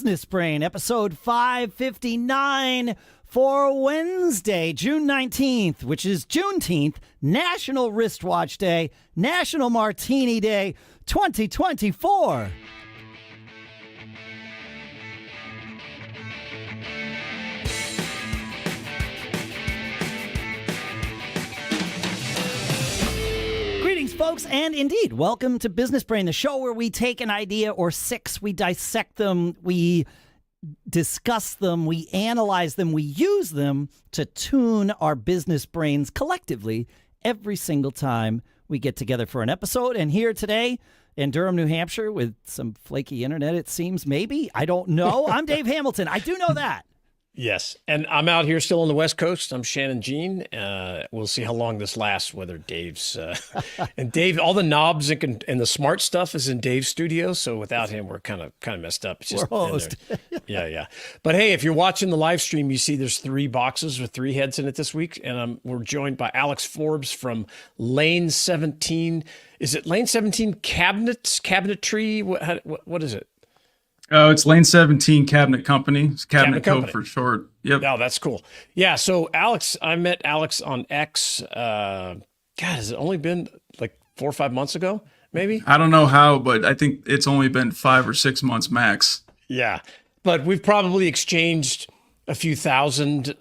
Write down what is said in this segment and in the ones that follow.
Business Brain, episode 559 for Wednesday, June 19th, which is Juneteenth, National Wristwatch Day, National Martini Day, 2024. Greetings, folks, and indeed, welcome to Business Brain, the show where we take an idea or six, we dissect them, we discuss them, we analyze them, we use them to tune our business brains collectively every single time we get together for an episode. And here today in Durham, New Hampshire, with some flaky internet, it seems, maybe, I don't know. I'm Dave Hamilton. I do know that. Yes. And I'm out here still on the West Coast. I'm Shannon Jean. We'll see how long this lasts, whether Dave's and Dave, all the knobs and the smart stuff is in Dave's studio. So without him, we're kind of messed up. It's just we're host. Yeah. But hey, if you're watching the live stream, you see there's 3 boxes with 3 heads in it this week. And we're joined by Alex Forbes from Lane 17. Is it Lane 17 cabinetry? What is it? Oh, it's Lane 17 Cabinet Company. It's Cabinet Co. for short. Yep. Oh, that's cool. Yeah. So I met Alex on X. God, has it only been like 4 or 5 months ago? Maybe. I don't know how, but I think it's only been 5 or 6 months max. Yeah, but we've probably exchanged a few thousand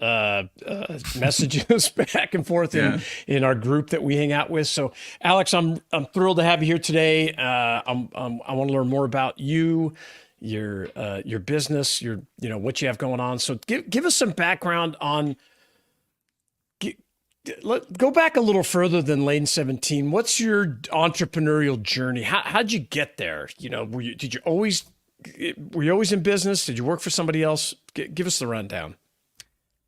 messages back and forth in our group that we hang out with. So, Alex, I'm thrilled to have you here today. I want to learn more about you, your business, what you have going on. So give us some background on, go back a little further than Lane 17. What's your entrepreneurial journey? How'd you get there? Were you always in business? Did you work for somebody else? Give us the rundown.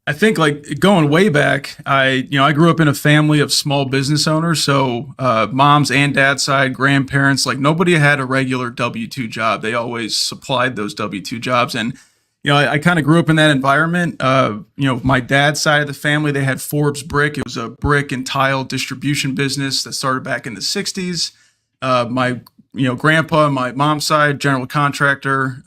I think like going way back, I grew up in a family of small business owners. So mom's and dad's side, grandparents, like nobody had a regular W-2 job. They always supplied those W-2 jobs. And, I kind of grew up in that environment. My dad's side of the family, they had Forbes Brick. It was a brick and tile distribution business that started back in the 60s. My grandpa on my mom's side, general contractor.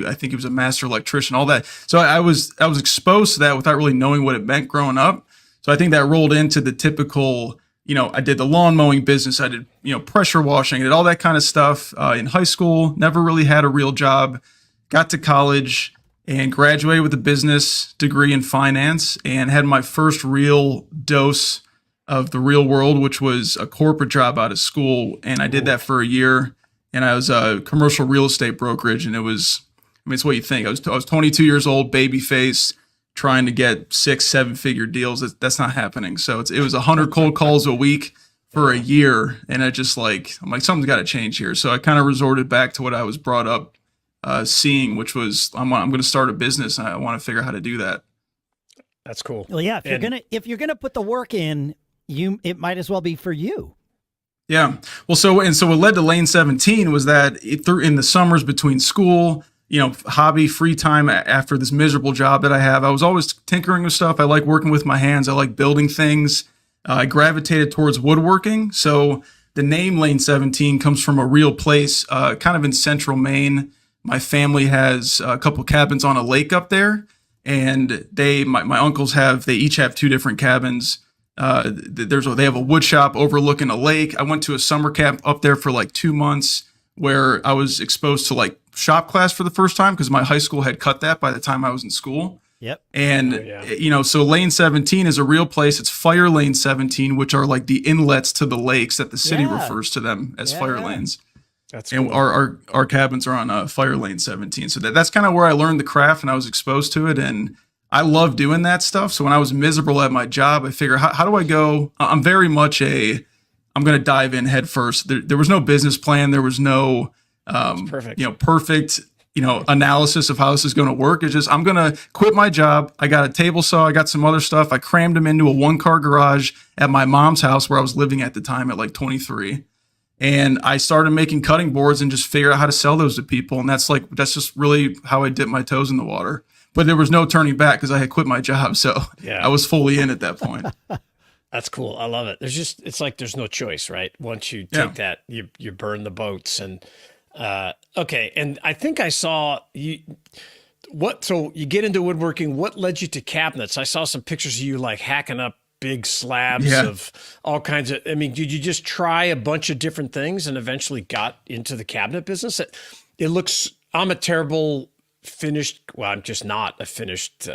I think he was a master electrician, all that. So I was exposed to that without really knowing what it meant growing up. So I think that rolled into the typical, I did the lawn mowing business. I did, pressure washing. I did all that kind of stuff in high school. Never really had a real job. Got to college and graduated with a business degree in finance and had my first real dose of the real world, which was a corporate job out of school. And I did that for a year. And I was a commercial real estate brokerage. And it's what you think. I was 22 years old, baby face, trying to get 6-7 figure deals. That's not happening. So it was 100 cold calls a week for a year. And I'm like, something's got to change here. So I kind of resorted back to what I was brought up seeing, which was I'm going to start a business. And I want to figure out how to do that. That's cool. Well, yeah, if you're gonna put the work in, it might as well be for you. Yeah. Well, so what led to Lane 17 was that in the summers between school, hobby, free time after this miserable job that I have, I was always tinkering with stuff. I like working with my hands. I like building things. I gravitated towards woodworking. So the name Lane 17 comes from a real place, kind of in central Maine. My family has a couple cabins on a lake up there, and my uncles they each have 2 different cabins. They have a wood shop overlooking a lake. I went to a summer camp up there for like 2 months where I was exposed to like shop class for the first time because my high school had cut that by the time I was in school. Yep. And, so Lane 17 is a real place. It's Fire Lane 17, which are like the inlets to the lakes that the city refers to them as fire lanes. That's cool. And our cabins are on Fire Lane 17. So that's kind of where I learned the craft and I was exposed to it. And I love doing that stuff. So when I was miserable at my job, I figured, how do I go? I'm very much I'm going to dive in head first. There was no business plan. There was no, perfect analysis of how this is going to work. It's just, I'm going to quit my job. I got a table saw. I got some other stuff. I crammed them into a 1-car garage at my mom's house where I was living at the time at like 23. And I started making cutting boards and just figured out how to sell those to people. And that's just really how I dipped my toes in the water. But there was no turning back because I had quit my job. So I was fully in at that point. That's cool. I love it. It's like there's no choice, right? Once you take that, you burn the boats. And Okay, and I think I saw you. So you get into woodworking. What led you to cabinets? I saw some pictures of you like hacking up big slabs of all kinds of. I mean, did you just try a bunch of different things and eventually got into the cabinet business? It looks. I'm a terrible finished. Well, I'm just not a finished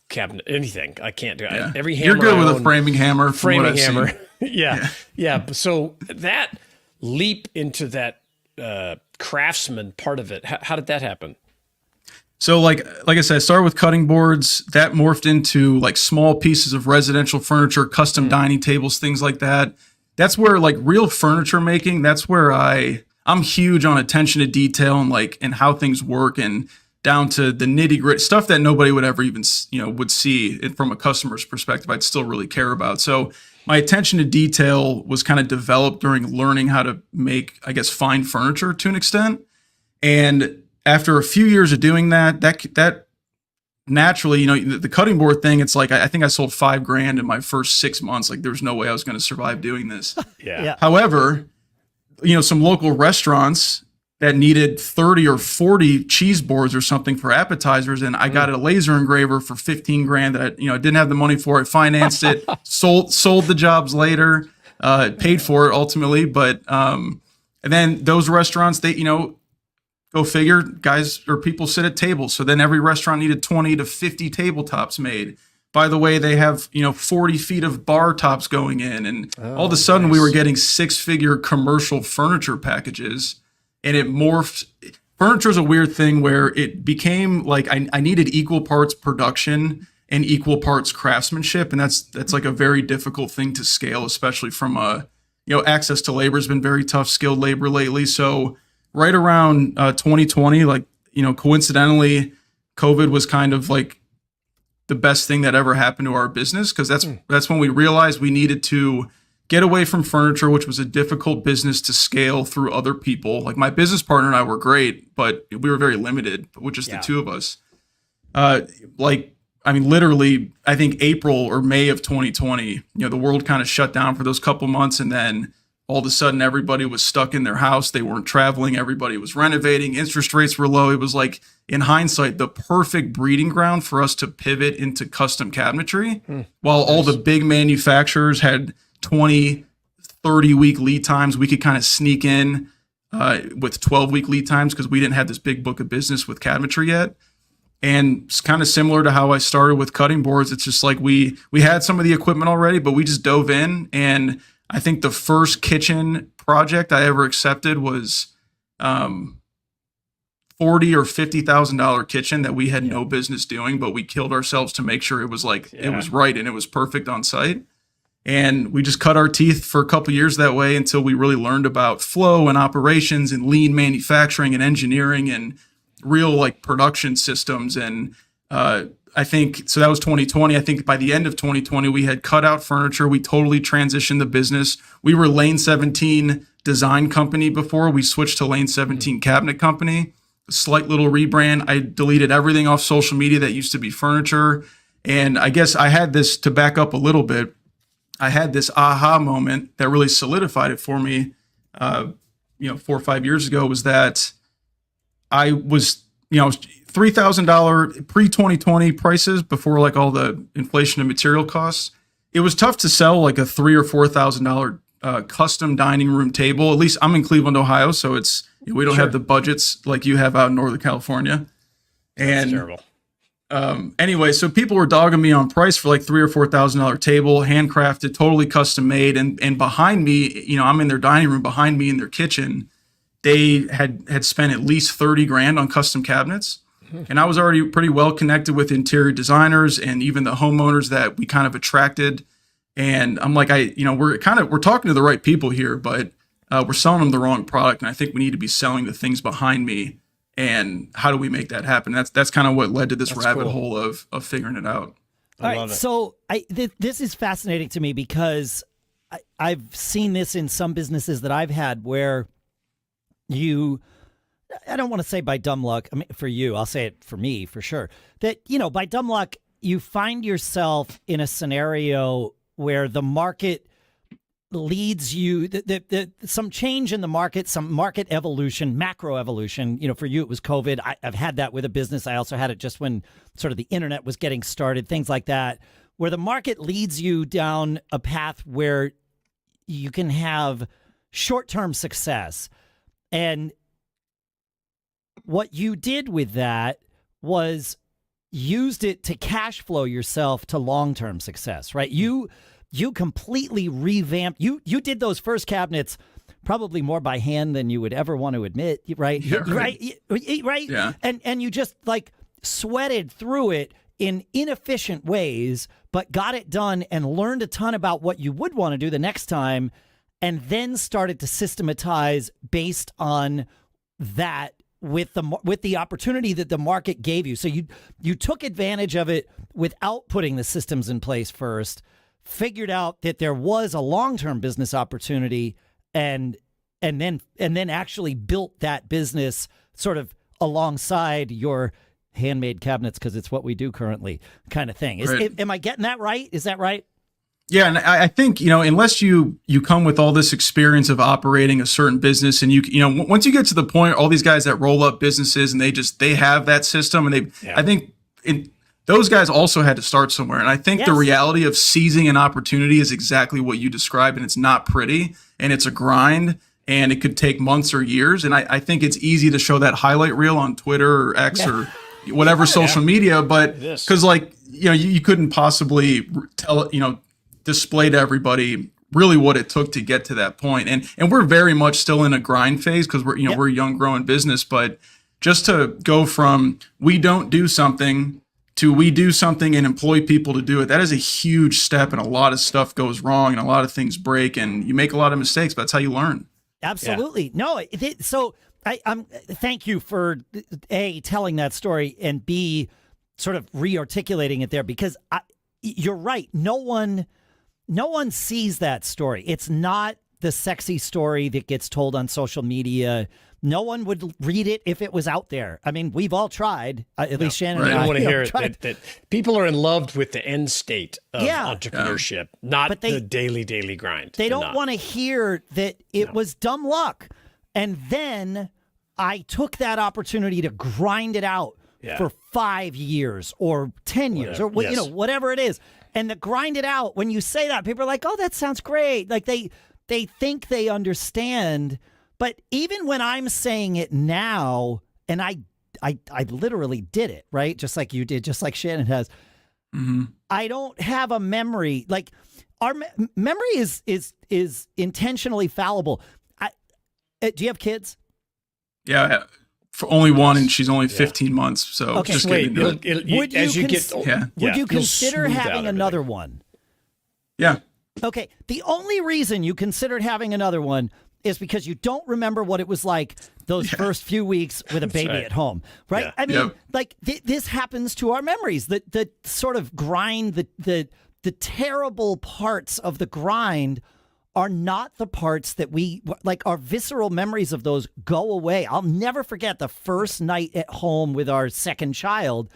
cabinet. Anything I can't do. Every hammer. You're good with a framing hammer. Framing hammer. Yeah. So that leap into that craftsman part of it. How did that happen? So like I said, I started with cutting boards. That morphed into like small pieces of residential furniture, custom dining tables, things like that. That's where like real furniture making, that's where I'm huge on attention to detail and how things work and down to the nitty gritty stuff that nobody would ever even, would see it from a customer's perspective. I'd still really care about. So my attention to detail was kind of developed during learning how to make, I guess, fine furniture to an extent. And after a few years of doing that naturally, the cutting board thing, it's like, I think I sold $5,000 in my first 6 months. Like there's no way I was going to survive doing this. Yeah. However, some local restaurants that needed 30 or 40 cheese boards or something for appetizers. And I got a laser engraver for $15,000 that I didn't have the money for. I financed it, sold the jobs later, paid for it ultimately. But, and then those restaurants, they, go figure, guys or people sit at tables. So then every restaurant needed 20 to 50 tabletops made. By the way, they have, 40 feet of bar tops going in. And all of a sudden we were getting 6-figure commercial furniture packages, and it morphed. Furniture is a weird thing where it became like I needed equal parts production and equal parts craftsmanship. And that's like a very difficult thing to scale, especially from access to labor has been very tough, skilled labor lately. So right around 2020, coincidentally, COVID was kind of like the best thing that ever happened to our business, because that's when we realized we needed to get away from furniture, which was a difficult business to scale through other people. Like my business partner and I were great, but we were very limited with just the two of us. Literally, I think April or May of 2020, the world kind of shut down for those couple months, and then all of a sudden, everybody was stuck in their house. They weren't traveling. Everybody was renovating. Interest rates were low. It was like, in hindsight, the perfect breeding ground for us to pivot into custom cabinetry. While all the big manufacturers had 20, 30-week lead times, we could kind of sneak in with 12-week lead times because we didn't have this big book of business with cabinetry yet. And it's kind of similar to how I started with cutting boards. It's just like we had some of the equipment already, but we just dove in. And I think the first kitchen project I ever accepted was $40,000 or $50,000 kitchen that we had no business doing, but we killed ourselves to make sure it was it was right and it was perfect on site. And we just cut our teeth for a couple of years that way until we really learned about flow and operations and lean manufacturing and engineering and real production systems. And I think, so that was 2020. I think by the end of 2020, we had cut out furniture. We totally transitioned the business. We were Lane 17 design company before. We switched to Lane 17 cabinet company, a slight little rebrand. I deleted everything off social media that used to be furniture. And I guess I had this, to back up a little bit, I had this aha moment that really solidified it for me, 4 or 5 years ago, was that I was, $3,000 pre-2020 prices before all the inflation and material costs. It was tough to sell a $3,000 or $4,000 custom dining room table. At least I'm in Cleveland, Ohio, so it's we don't have the budgets like you have out in Northern California. And that's terrible. Anyway, so people were dogging me on price for $3,000 or $4,000 table, handcrafted, totally custom made, and behind me, I'm in their dining room. Behind me in their kitchen, they had spent at least $30,000 on custom cabinets. And I was already pretty well connected with interior designers and even the homeowners that we kind of attracted. And I'm like, we're talking to the right people here, but we're selling them the wrong product. And I think we need to be selling the things behind me. And how do we make that happen? That's kind of what led to this rabbit hole of figuring it out. All right. So this is fascinating to me because I've seen this in some businesses that I've had where I don't want to say by dumb luck. I mean, for you, I'll say it for me, for sure. That, by dumb luck, you find yourself in a scenario where the market, leads you, some change in the market, some market evolution, macro evolution. For you, it was COVID. I've had that with a business. I also had it just when sort of the internet was getting started, things like that, where the market leads you down a path where you can have short-term success. And what you did with that was used it to cash flow yourself to long-term success, right? You completely revamped. You did those first cabinets probably more by hand than you would ever want to admit, right? Yeah, right. Yeah. And you just like sweated through it in inefficient ways, but got it done and learned a ton about what you would want to do the next time, and then started to systematize based on that with the opportunity that the market gave you. So you took advantage of it without putting the systems in place first, figured out that there was a long-term business opportunity, and then actually built that business sort of alongside your handmade cabinets, because it's what we do currently, kind of thing. Am I getting that right? Is that right? Yeah, and I think, unless you come with all this experience of operating a certain business, and once you get to the point, all these guys that roll up businesses and they have that system, and I think those guys also had to start somewhere. And I think the reality of seizing an opportunity is exactly what you described, and it's not pretty, and it's a grind, and it could take months or years. And I think it's easy to show that highlight reel on Twitter or X or whatever social media, but because you couldn't possibly tell, display to everybody really what it took to get to that point. And we're very much still in a grind phase, because we're a young growing business, but just to go from we don't do something to we do something and employ people to do it, that is a huge step, and a lot of stuff goes wrong and a lot of things break and you make a lot of mistakes, but that's how you learn. Absolutely. No, so I'm thank you for A, telling that story, and B, sort of re-articulating it there, because you're right. No one sees that story. It's not the sexy story that gets told on social media. No one would read it if it was out there. I mean, we've all tried. At least Shannon and I. I don't want to hear it that people are in love with the end state of entrepreneurship, not the daily grind. They don't want to hear that it was dumb luck. And then I took that opportunity to grind it out for 5 years or 10 years or whatever it is. And the grind it out, when you say that, people are like, oh, that sounds great. Like they think they understand. But even when I'm saying it now, and I literally did it, right? Just like you did, just like Shannon has. Mm-hmm. I don't have a memory. Like our memory is intentionally fallible. Do you have kids? Yeah, for only one, and she's only 15 months. So just wait. Would you consider having another one? Yeah. Okay. The only reason you considered having another one is because you don't remember what it was like those first few weeks with a baby at home, right? Yeah. I mean, like this happens to our memories. The sort of grind, the terrible parts of the grind are not the parts that we like. Our visceral memories of those go away. I'll never forget the first night at home with our second child.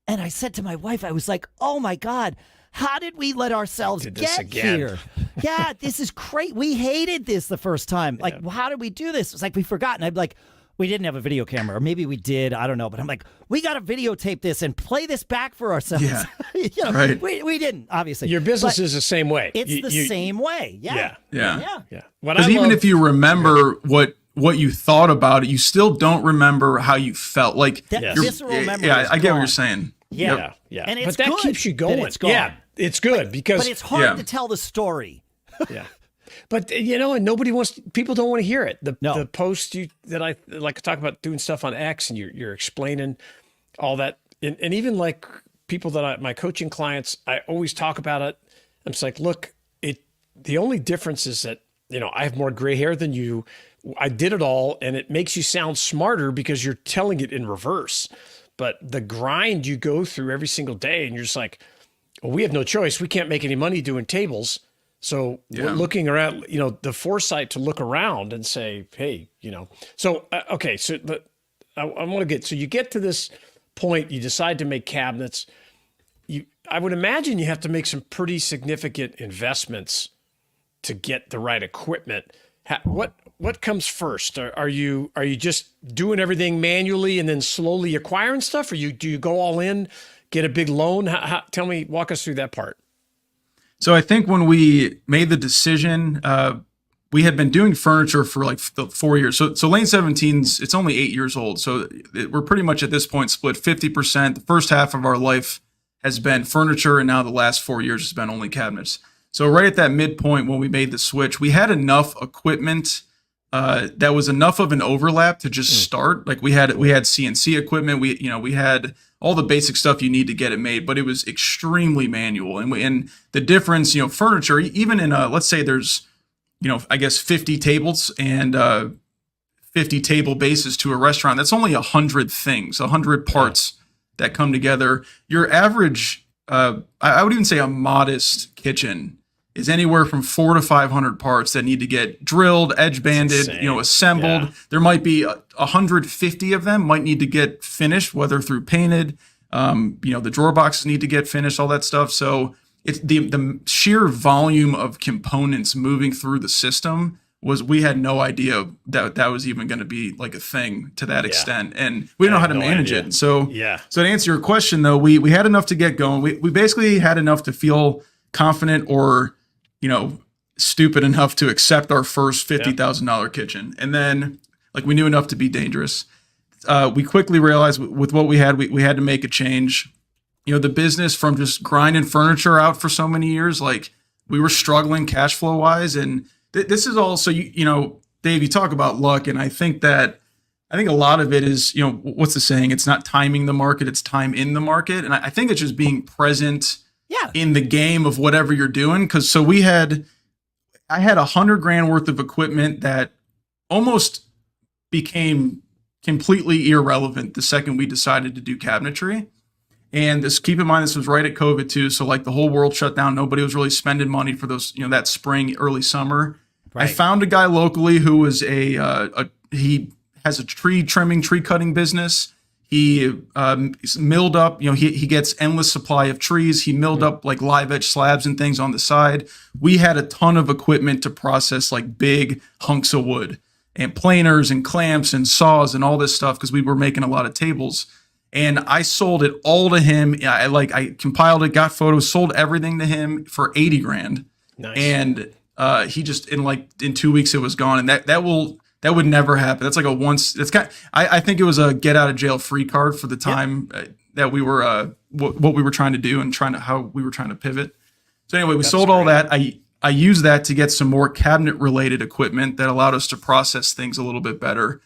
And I said to my wife, I was like, oh my God, how did we let ourselves get here? Yeah, this is great. We hated this the first time. Like, how did we do this? It's like we forgot. And I'd be like, we didn't have a video camera, or maybe we did. I don't know. But I'm like, we got to videotape this and play this back for ourselves. Yeah. Right. We didn't, obviously. Your business is the same way. It's the same way. Yeah. Because even if you remember what you thought about it, you still don't remember how you felt. Like that visceral memory. Yeah, I get what you're saying. Yeah. And it's but that keeps you going. It's gone. Yeah, it's good because but it's hard to tell the story. But and people don't want to hear it. The post that I like to talk about, doing stuff on X, and you're explaining all that, and even like people that my coaching clients, I always talk about it. I'm just like, look, the only difference is that I have more gray hair than you. I did it all, and it makes you sound smarter because you're telling it in reverse. But the grind you go through every single day, and you're just like, well, we have no choice. We can't make any money doing tables. So we're looking around, the foresight to look around and say, hey, So, okay, so I want to so you get to this point, you decide to make cabinets. I would imagine you have to make some pretty significant investments to get the right equipment. What comes first? Are you just doing everything manually and then slowly acquiring stuff, or do you go all in, get a big loan? Walk us through that part. So I think when we made the decision, we had been doing furniture for like 4 years. So Lane 17's, it's only 8 years old. So we're pretty much at this point split 50%. The first half of our life has been furniture, and now the last 4 years has been only cabinets. So right at that midpoint when we made the switch, we had enough equipment that was enough of an overlap to just start. Like we had CNC equipment, we had all the basic stuff you need to get it made, but it was extremely manual. And the difference, furniture, even in let's say there's, I guess 50 tables and 50 table bases to a restaurant. That's only 100 things, 100 parts that come together. Your average, I would even say a modest kitchen is anywhere from 400 to 500 parts that need to get drilled, edge banded, assembled. Yeah. There might be 150 of them might need to get finished, whether through painted, the drawer boxes need to get finished, all that stuff. So it's the sheer volume of components moving through the system we had no idea that was even going to be like a thing to that extent. And we didn't know how to manage it. So to answer your question though, we had enough to get going. We basically had enough to feel confident or, stupid enough to accept our first $50,000 kitchen. And then we knew enough to be dangerous. We quickly realized with what we had to make a change. The business from just grinding furniture out for so many years, we were struggling cash flow wise. And this is also, Dave, you talk about luck. And I think a lot of it is, what's the saying? It's not timing the market, it's time in the market. And I think it's just being present in the game of whatever you're doing. I had $100,000 worth of equipment that almost became completely irrelevant the second we decided to do cabinetry. And keep in mind, this was right at COVID too. So the whole world shut down. Nobody was really spending money for those, that spring, early summer. Right. I found a guy locally who was he has a tree cutting business. He milled up, he gets endless supply of trees. He milled up live edge slabs and things on the side. We had a ton of equipment to process big hunks of wood and planers and clamps and saws and all this stuff because we were making a lot of tables. And I sold it all to him. I compiled it, got photos, sold everything to him for $80,000. Nice. And he just in 2 weeks it was gone. And that would never happen. That's I think it was a get out of jail free card for the time that we were what we were trying to do and how we were trying to pivot. So anyway, we sold all that. I used that to get some more cabinet related equipment that allowed us to process things a little bit better.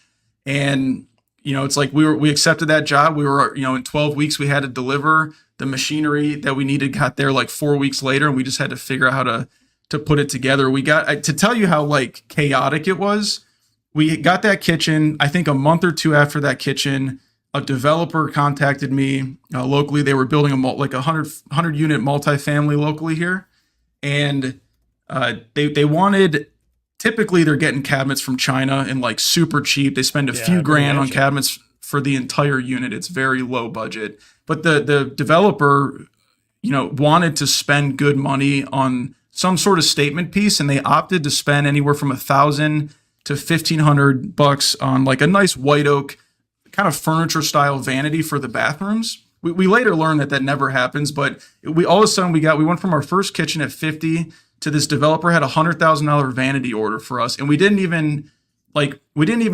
And it's we accepted that job. We were, in 12 weeks we had to deliver the machinery that we needed, got there 4 weeks later, and we just had to figure out how to put it together. We got to tell you how chaotic it was. We got that kitchen. I think a month or two after that kitchen, a developer contacted me locally. They were building a 100 unit multifamily locally here, and they wanted. Typically, they're getting cabinets from China and super cheap. They spend a few grand on cabinets for the entire unit. It's very low budget. But the developer, wanted to spend good money on some sort of statement piece, and they opted to spend anywhere from $1,000 to $1,500 on a nice white oak kind of furniture style vanity for the bathrooms. We later learned that never happens, but we all of a sudden we went from our first kitchen at 50 to this developer had $100,000 vanity order for us, and we didn't even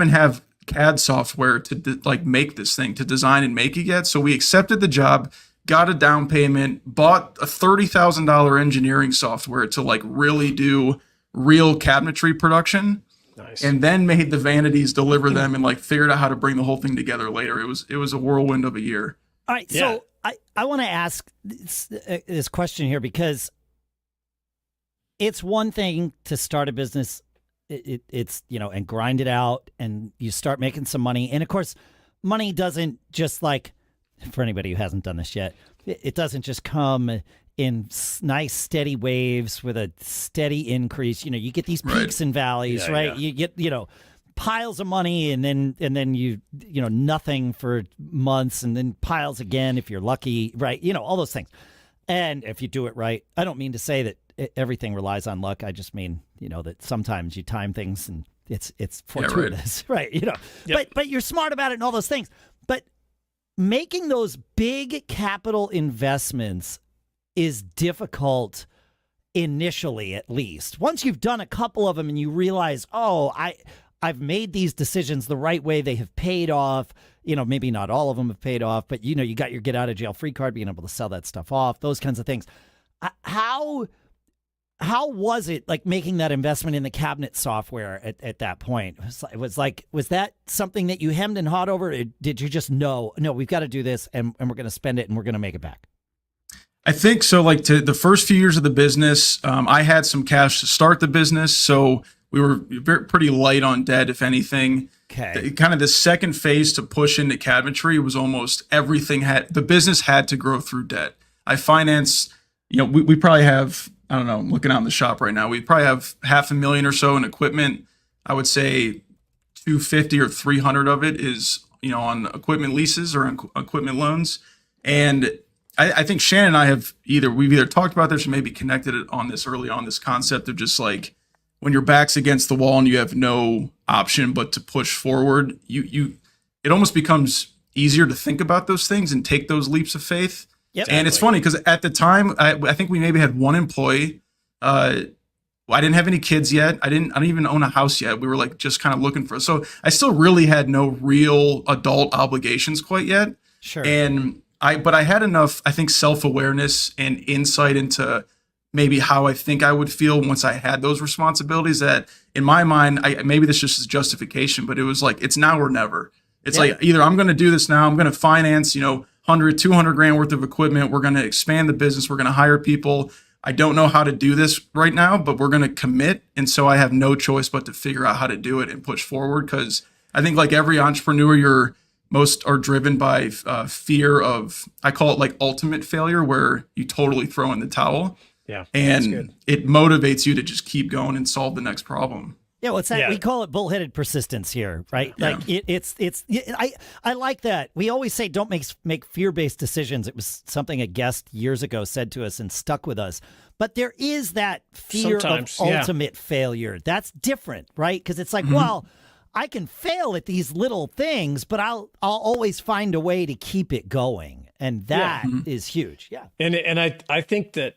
have CAD software to make this thing, to design and make it yet. So we accepted the job, got a down payment, bought a $30,000 engineering software to really do real cabinetry production. Nice. And then made the vanities, deliver them, and figured out how to bring the whole thing together later. It was a whirlwind of a year. All right, so I want to ask this question here because it's one thing to start a business, it's and grind it out, and you start making some money. And of course, money doesn't just for anybody who hasn't done this yet, it doesn't just come in nice steady waves with a steady increase. You get these peaks and valleys, right? You get piles of money, and then you nothing for months, and then piles again if you're lucky, right? All those things. And if you do it right, I don't mean to say that everything relies on luck. I just mean, that sometimes you time things and it's right. fortuitous, right? But you're smart about it and all those things. But making those big capital investments is difficult initially, at least. Once you've done a couple of them and you realize, I've made these decisions the right way, they have paid off. Maybe not all of them have paid off, but you got your get out of jail free card, being able to sell that stuff off, those kinds of things. How was it like making that investment in the cabinet software at that point? Was that something that you hemmed and hawed over? Or did you just know, no, we've got to do this and we're going to spend it and we're going to make it back? I think so. Like to the first few years of the business, I had some cash to start the business. So we were pretty light on debt, if anything. Okay. Kind of the second phase to push into cabinetry was almost everything the business had to grow through debt. I financed, we probably have, I don't know, I'm looking out in the shop right now. We probably have $500,000 or so in equipment. I would say 250 or 300 of it is, on equipment leases or on equipment loans. And I think Shannon and I we've either talked about this or maybe connected it on this early on, this concept of just like, when your back's against the wall and you have no option but to push forward, it almost becomes easier to think about those things and take those leaps of faith. Yep. And it's funny because at the time, I think we maybe had one employee. I didn't have any kids yet. I didn't even own a house yet. We were like just kind of looking for. So I still really had no real adult obligations quite yet. Sure. But I had enough, I think, self-awareness and insight into maybe how I think I would feel once I had those responsibilities that in my mind, maybe this just is justification, but it was like, it's now or never. It's like, either I'm going to do this now, I'm going to finance, 100, 200 grand worth of equipment. We're going to expand the business. We're going to hire people. I don't know how to do this right now, but we're going to commit. And so I have no choice but to figure out how to do it and push forward. Cause I think like every entrepreneur, most are driven by fear of, I call it like ultimate failure, where you totally throw in the towel. Yeah. And it motivates you to just keep going and solve the next problem. Yeah, what's that? Yeah. We call it bullheaded persistence here, right? Yeah. Like I like that. We always say don't make fear-based decisions. It was something a guest years ago said to us and stuck with us. But there is that fear of ultimate failure. That's different, right? Because it's like, well, I can fail at these little things, but I'll always find a way to keep it going, and that is huge. Yeah, and I think that.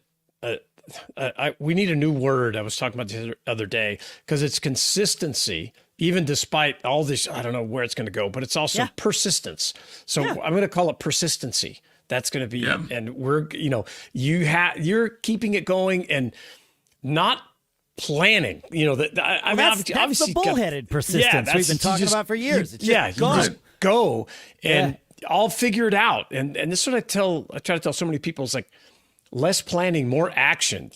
We need a new word. I was talking about the other day because it's consistency, even despite all this. I don't know where it's going to go, but it's also persistence. So I'm going to call it persistency. That's going to be it. And we're, you're keeping it going and not planning. That's the bullheaded persistence we've been talking about for years. You just go and I'll figure it out. And this is what I try to tell so many people is like, less planning, more action.